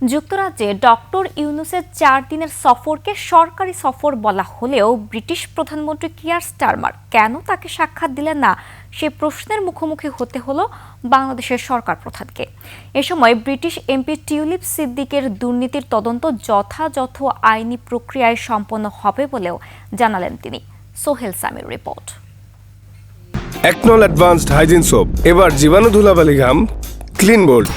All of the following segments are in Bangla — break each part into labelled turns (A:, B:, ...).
A: যুক্তরাজ্যে ডক্টর ইউনূসের 4 দিনের সফরকে সরকারি সফর বলা হলেও ব্রিটিশ প্রধানমন্ত্রী কিয়ার স্টারমার কেন তাকে সাক্ষাৎ দিলেন না সে প্রশ্নের মুখোমুখি হতে হলো বাংলাদেশের সরকার প্রধানকে। এ সময় ব্রিটিশ এমপি টিউলিপ সিদ্দিকের দুর্নীতির তদন্ত যথাযথ আইনি প্রক্রিয়ায় সম্পন্ন হবে বলেও জানালেন তিনি। সোহেল সামির রিপোর্ট।
B: একনল অ্যাডভান্সড হাইজিন সোপ, এবার জীবাণু ধুলাবালি ঘাম ক্লিন বোল্ড।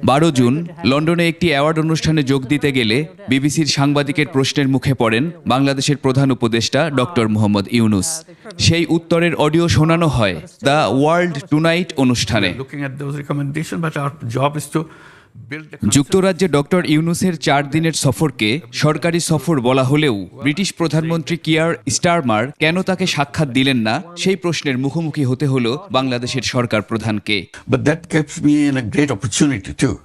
C: 12 জুন লন্ডনে একটি অ্যাওয়ার্ড অনুষ্ঠানে যোগ দিতে গেলে বিবিসির সাংবাদিকের প্রশ্নের মুখে পড়েন বাংলাদেশের প্রধান উপদেষ্টা ডক্টর মোহাম্মদ ইউনূস। সেই উত্তরের অডিও শোনানো হয় দ্য ওয়ার্ল্ড টুনাইট অনুষ্ঠানে। যুক্তরাজ্যে ডক্টর ইউনূসের 4 দিনের সফরকে সরকারি সফর বলা হলেও ব্রিটিশ প্রধানমন্ত্রী কিয়ার স্টারমার কেন তাকে সাক্ষাৎ দিলেন না সেই প্রশ্নের মুখোমুখি হতে হলো বাংলাদেশের সরকার প্রধানকে।
D: But that gives me a great opportunity too,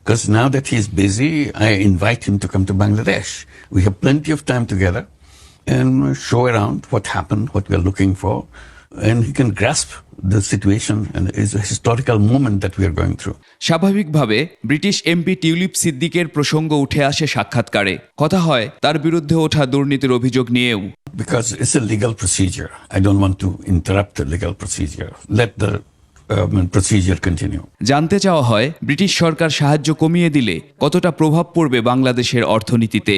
D: because now that he is busy, I invite him to come to Bangladesh. We have plenty of time together and show around what happened, what we are looking for, and he can grasp the situation, and it's a historical moment that we are going through.
C: স্বাভাবিকভাবে ব্রিটিশ এমপি টিউলিপ সিদ্দিকের প্রসঙ্গ উঠে আসে সাক্ষাৎকারে। কথা হয় তার বিরুদ্ধে ওঠা দুর্নীতির অভিযোগ নিয়েও।
D: Because it's a legal procedure. I don't want to interrupt the legal procedure. Let the procedure continue.
C: জানতে চাওয়া হয় ব্রিটিশ সরকার সাহায্য কমিয়ে দিলে কতটা প্রভাব পড়বে বাংলাদেশের অর্থনীতিতে।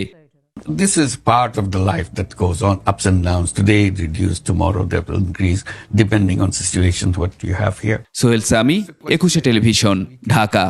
D: This is part of the life that goes on, ups and downs. Today reduce, tomorrow they will increase, depending on situations what you have here.
C: Sohel Sami, 21 television, Dhaka.